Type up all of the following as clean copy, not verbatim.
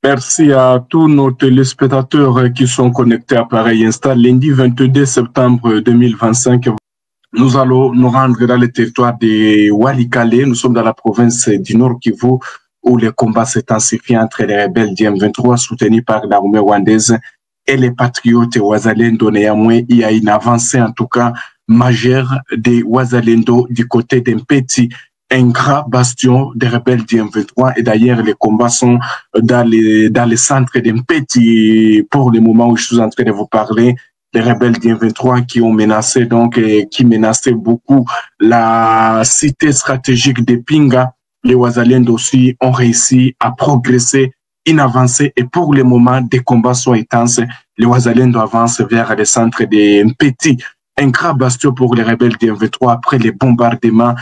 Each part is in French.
Merci à tous nos téléspectateurs qui sont connectés à Pareil Insta. Lundi 22 septembre 2025, nous allons nous rendre dans le territoire de Walikale. Nous sommes dans la province du Nord Kivu où les combats s'intensifient entre les rebelles du M23 soutenus par l'armée rwandaise et les patriotes Wazalendo. Néanmoins, il y a une avancée en tout cas majeure des Wazalendo du côté d'Mpeti, un grand bastion des rebelles du M23. Et d'ailleurs, les combats sont dans les centres d'Mpeti. Pour le moment où je suis en train de vous parler, les rebelles du M23 qui ont menacé, qui menaçaient beaucoup la cité stratégique de Pinga. Les Wazalendo aussi ont réussi à progresser, une avancée. Et pour le moment, des combats sont intenses. Les Wazalendo avancent vers les centres de Mpeti. Un grand bastion pour les rebelles du M23 après les bombardements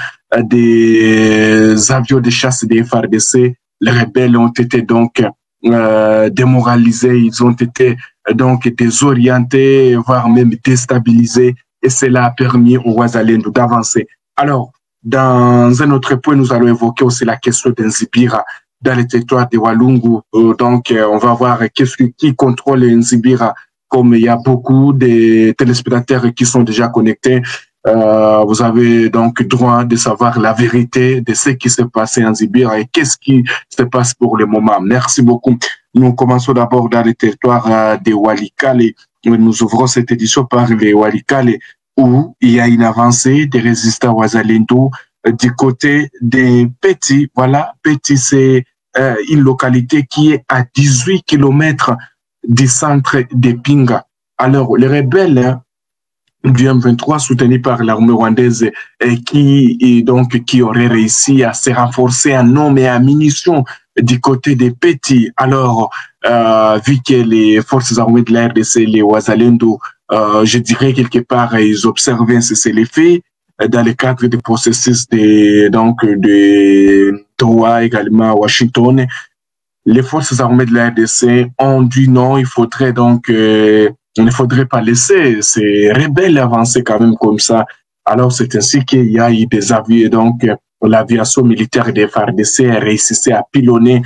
des avions de chasse des FARDC. Les rebelles ont été donc démoralisés, ils ont été donc désorientés, voire même déstabilisés, et cela a permis aux Wazalendo d'avancer. Alors, dans un autre point, nous allons évoquer aussi la question d'Nzibira dans le territoire de Walungu. Donc, on va voir qui contrôle Nzibira. Comme il y a beaucoup de téléspectateurs qui sont déjà connectés, vous avez donc droit de savoir la vérité de ce qui s'est passé en Nzibira et qu'est-ce qui se passe pour le moment. Merci beaucoup. Nous commençons d'abord dans le territoire de Walikale. Nous ouvrons cette édition par les Walikale où il y a une avancée des résistants Wazalendo du côté des Petit. Voilà, Petit, c'est une localité qui est à 18 kilomètres du centre de Pinga. Alors, les rebelles du M23 soutenus par l'armée rwandaise qui auraient réussi à se renforcer en hommes et en munitions du côté des Petits. Alors, vu que les forces armées de la RDC, les Wazalendo, je dirais quelque part, ils observaient un cessez-le-feu dans le cadre du processus de Doha, également à Washington. Les forces armées de la RDC ont dit non, il faudrait donc, il ne faudrait pas laisser ces rebelles avancer quand même comme ça. Alors c'est ainsi qu'il y a eu des avions, donc l'aviation militaire des FARDC a réussi à pilonner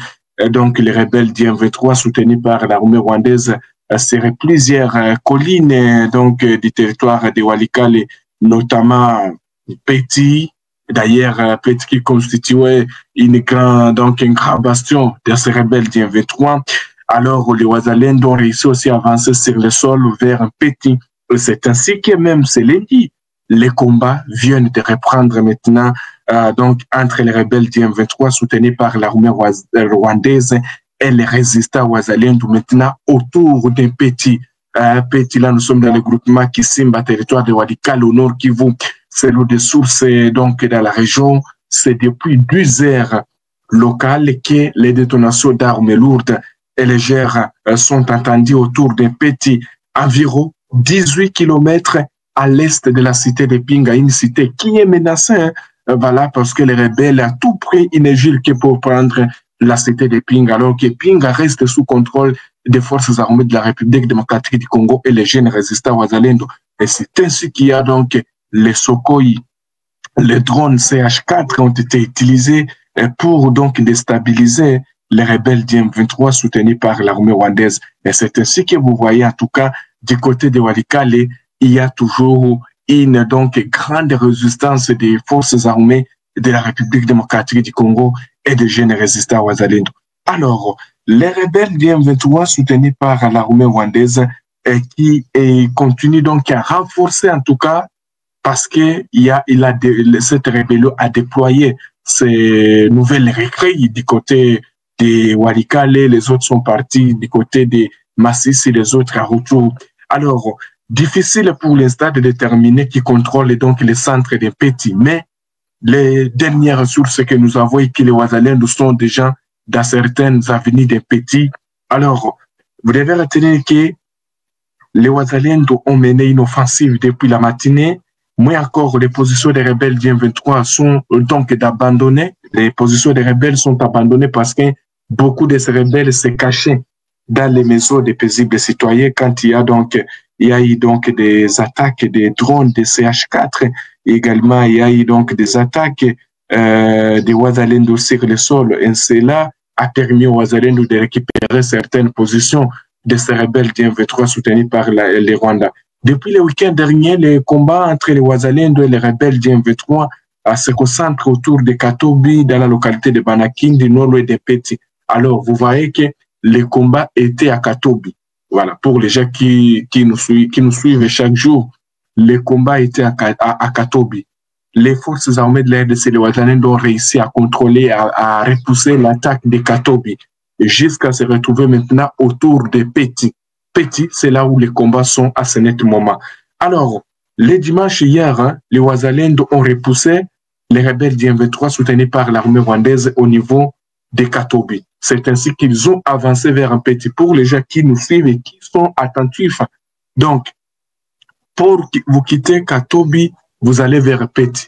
donc les rebelles du M23 soutenus par l'armée rwandaise sur plusieurs collines donc du territoire de Walikale, notamment Petit. D'ailleurs, Petit qui constituait un grand bastion de ces rebelles du M23. Alors, les Wazalendo ont réussi aussi à avancer sur le sol vers Petit. C'est ainsi que même ce lundi, les combats viennent de reprendre maintenant donc entre les rebelles du M23 soutenus par l'armée rwandaise et les résistants Wazalendo maintenant autour d'un Petit. Petit, là, nous sommes dans le groupement Kisimba, territoire de Walikale, au nord Kivu. C'est l'eau de source donc dans la région. C'est depuis 12 heures locales que les détonations d'armes lourdes et légères sont entendues autour d'un Petit, environ 18 kilomètres à l'est de la cité de Pinga, une cité qui est menacée, voilà, parce que les rebelles à tout prix inagile que pour prendre la cité de Pinga, alors que Pinga reste sous contrôle des forces armées de la République démocratique du Congo et les jeunes résistants Wazalendo. Et c'est ainsi qu'il y a donc les Sukhoi, les drones CH4 ont été utilisés pour donc déstabiliser les rebelles du M23 soutenus par l'armée rwandaise. Et c'est ainsi que vous voyez en tout cas du côté de Walikale, il y a toujours une donc grande résistance des forces armées de la République démocratique du Congo et des jeunes résistants Wazalendo. Alors, les rebelles du M23 soutenus par l'armée rwandaise qui continuent donc à renforcer en tout cas parce que cette rébellion a déployé ces nouvelles recrues du côté de Walikale, les autres sont partis du côté de Masisi, les autres à retour. Alors, difficile pour l'instant de déterminer qui contrôle donc les centres des Petits, mais les dernières sources que nous avons et que les Wazalendo sont déjà dans certaines avenues des Petits. Alors, vous devez retenir que les Wazalendo ont mené une offensive depuis la matinée. Moins encore, les positions des rebelles du M23 sont donc d'abandonner. Les positions des rebelles sont abandonnées parce que beaucoup de ces rebelles se cachaient dans les maisons des paisibles citoyens quand il y a eu donc des attaques des drones de CH4. Également, il y a eu donc des attaques des Wazalendo sur le sol. Et c'est là a permis aux Wazalendo de récupérer certaines positions de ces rebelles du M23 soutenus par les Rwandais. Depuis le week-end dernier, les combats entre les Wazalendo et les rebelles du M23 se concentrent autour de Katobi, dans la localité de Banaking, du nord-ouest de Peti. Alors, vous voyez que les combats étaient à Katobi. Voilà, pour les gens qui nous suivent chaque jour, les combats étaient à Katobi. Les forces armées de la RDC, les Wazalendo, ont réussi à contrôler, à repousser l'attaque de Katobi, jusqu'à se retrouver maintenant autour de Peti. Peti, c'est là où les combats sont à ce net moment. Alors, le dimanche hier, hein, les Wazalendo ont repoussé les rebelles du M23 soutenus par l'armée rwandaise au niveau de Katobi. C'est ainsi qu'ils ont avancé vers un Peti. Pour les gens qui nous suivent et qui sont attentifs, donc, pour vous quitter Katobi, vous allez vers Peti.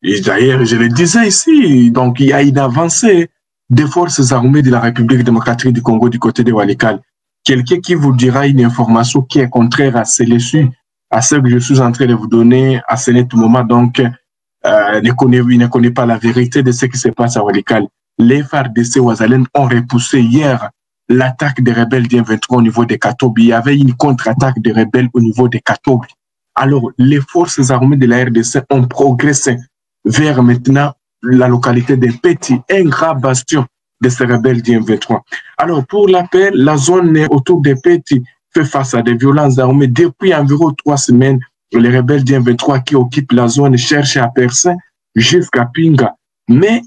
Et d'ailleurs, je le disais ici, donc il y a une avancée des forces armées de la République démocratique du Congo du côté de Walikale. Quelqu'un qui vous dira une information qui est contraire à ce que je suis en train de vous donner à ce net moment, donc il ne connaît pas la vérité de ce qui se passe à Walikale. Les FARDC Wazalendo ont repoussé hier l'attaque des rebelles du M23 au niveau de Katobi. Il y avait une contre-attaque des rebelles au niveau de Katobi. Alors, les forces armées de la RDC ont progressé vers maintenant la localité de Peti, un grand bastion de ces rebelles du M23. Alors, pour l'appel, la zone autour de Peti fait face à des violences armées. Depuis environ 3 semaines, les rebelles du M23 qui occupent la zone cherchent à percer jusqu'à Pinga. Mais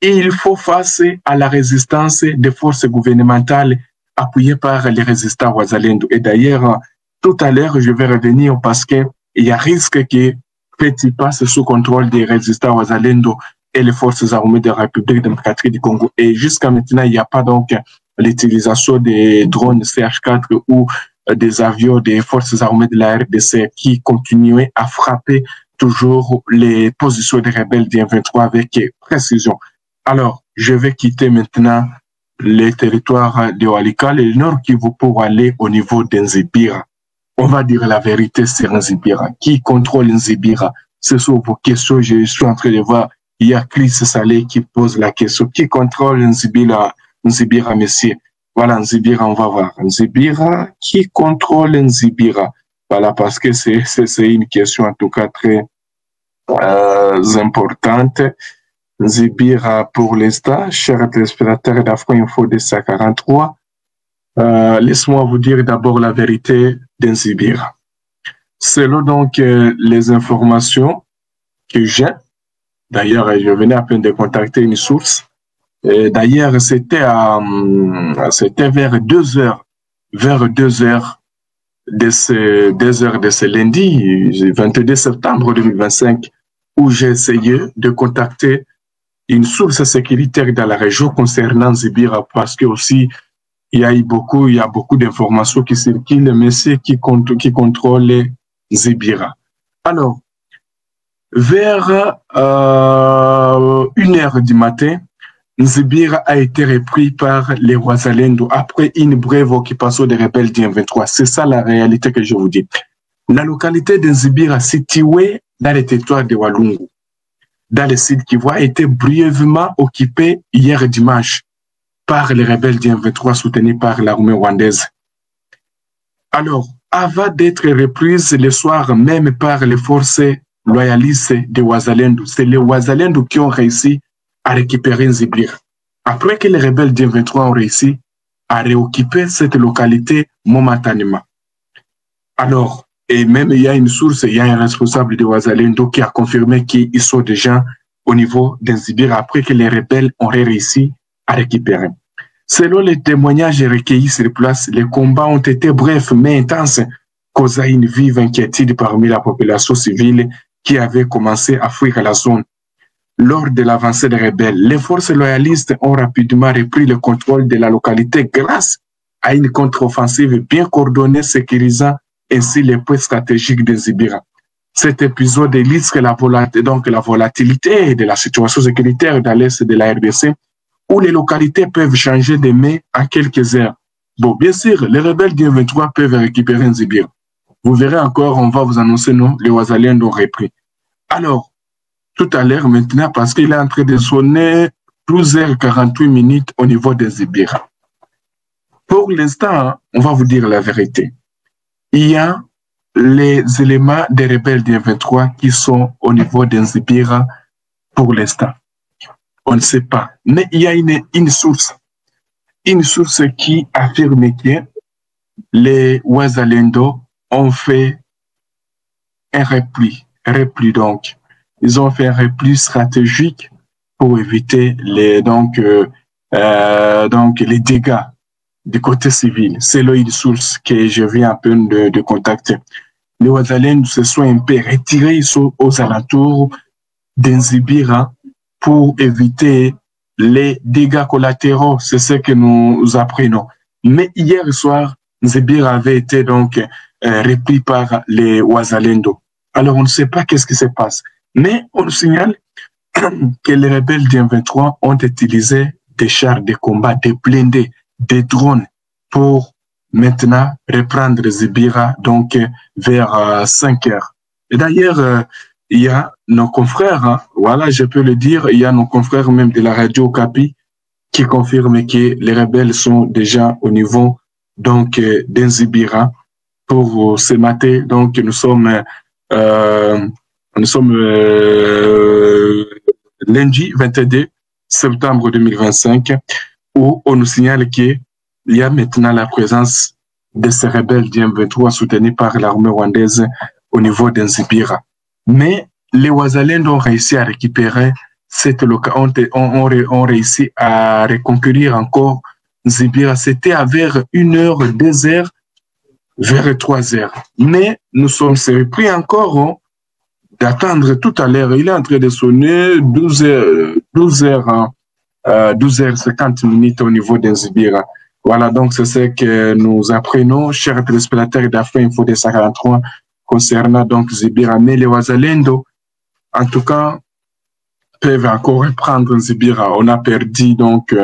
il faut face à la résistance des forces gouvernementales appuyées par les résistants Wazalendo. Et d'ailleurs, tout à l'heure, je vais revenir parce qu'il y a risque que Peti passe sous contrôle des résistants Wazalendo et les forces armées de la République démocratique du Congo. Et jusqu'à maintenant, il n'y a pas donc l'utilisation des drones CH4 ou des avions des forces armées de la RDC qui continuaient à frapper toujours les positions des rebelles du M23 avec précision. Alors, je vais quitter maintenant les territoires de Walikale et le Nord Kivu pour aller au niveau d'Nzibira. On va dire la vérité sur Nzibira. Qui contrôle Nzibira? Ce sont vos questions. Je suis en train de voir, il y a Chris Saleh qui pose la question. Qui contrôle Nzibira, messieurs? Voilà, Nzibira, on va voir. Nzibira, qui contrôle Nzibira? Voilà, parce que c'est une question en tout cas très importante. Nzibira pour l'instant, chers téléspectateurs d'Afro Info de 143. Laisse-moi vous dire d'abord la vérité d'Nzibira. Selon donc les informations que j'ai, d'ailleurs, je venais à peine de contacter une source. D'ailleurs, c'était vers 2 heures de ce lundi, 22 septembre 2025, où j'ai essayé de contacter une source sécuritaire dans la région concernant Nzibira, parce que aussi il y a beaucoup d'informations qui circulent, mais c'est qui contrôle Nzibira. Alors, vers 1h du matin, Nzibira a été repris par les Wazalendo après une brève occupation des rebelles du M23. C'est ça la réalité que je vous dis. La localité de Nzibira, située dans le territoire de Walungu, dans le sud Kivu, a été brièvement occupée hier dimanche par les rebelles du M23 soutenus par l'armée rwandaise. Alors, avant d'être reprise le soir même par les forces loyalistes de Wazalendo, c'est les Wazalendo qui ont réussi à récupérer Nzibira. Après que les rebelles du M23 ont réussi à réoccuper cette localité momentanément. Alors, et même il y a une source, il y a un responsable de Wazalendo qui a confirmé qu'ils sont déjà au niveau d'Nzibira après que les rebelles ont réussi à récupérer. Selon les témoignages recueillis sur place, les combats ont été brefs mais intenses, causant une vive inquiétude parmi la population civile qui avait commencé à fuir la zone. Lors de l'avancée des rebelles, les forces loyalistes ont rapidement repris le contrôle de la localité grâce à une contre-offensive bien coordonnée sécurisant ainsi les points stratégiques de Nzibira. Cet épisode illustre la volatilité de la situation sécuritaire dans l'est de la RDC, où les localités peuvent changer de main en quelques heures. Bon, bien sûr, les rebelles du M23 peuvent récupérer Nzibira. Vous verrez encore, on va vous annoncer, non, les Wazaliens ont repris. Alors, tout à l'heure maintenant, parce qu'il est en train de sonner, 12h48 au niveau des Ibira. Pour l'instant, on va vous dire la vérité. Il y a les éléments des rebelles du 23 qui sont au niveau des Ibira pour l'instant. On ne sait pas. Mais il y a une source qui affirme que les Wazalendo ont fait un repli donc. Ils ont fait un repli stratégique pour éviter les dégâts du côté civil. C'est là une source que je viens à peine de contacter. Les Wazalendo se sont un peu retirés aux alentours d'Inzibira pour éviter les dégâts collatéraux. C'est ce que nous apprenons. Mais hier soir, Nzibira avait été donc repris par les Wazalendo. Alors on ne sait pas qu'est-ce qui se passe. Mais on nous signale que les rebelles du M23 ont utilisé des chars de combat, des blindés, des drones pour maintenant reprendre Zibira donc vers 5 heures. Et d'ailleurs, il y a nos confrères, voilà, je peux le dire, il y a nos confrères même de la radio Okapi qui confirment que les rebelles sont déjà au niveau donc d'Inzibira pour ce matin. Donc nous sommes lundi 22 septembre 2025 où on nous signale qu'il y a maintenant la présence de ces rebelles du M23 soutenus par l'armée rwandaise au niveau d'Inzibira. Mais les Wazalendo ont réussi à récupérer cette localité, ont réussi à reconquérir encore Nzibira. C'était à vers 1h, 2h, vers 3h. Mais nous sommes surpris encore d'attendre tout à l'heure. Il est en train de sonner 12h50 minutes au niveau d'Nzibira. Voilà, donc c'est ce que nous apprenons, chers téléspectateurs d'Afrique Info 243, concernant donc Nzibira. Mais les Wazalendo, en tout cas, peuvent encore reprendre Nzibira. On a perdu donc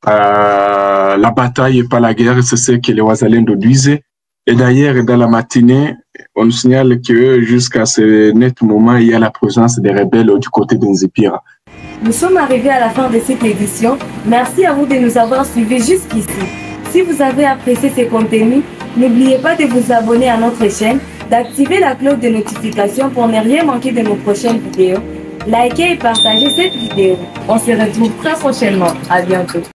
la bataille et pas la guerre, c'est ce que les Wazalendo disaient. Et d'ailleurs, dans la matinée, on nous signale que jusqu'à ce net moment, il y a la présence des rebelles du côté d'Nzibira. Nous sommes arrivés à la fin de cette édition. Merci à vous de nous avoir suivis jusqu'ici. Si vous avez apprécié ces contenus, n'oubliez pas de vous abonner à notre chaîne, d'activer la cloche de notification pour ne rien manquer de nos prochaines vidéos. Likez et partagez cette vidéo. On se retrouve très prochainement. À bientôt.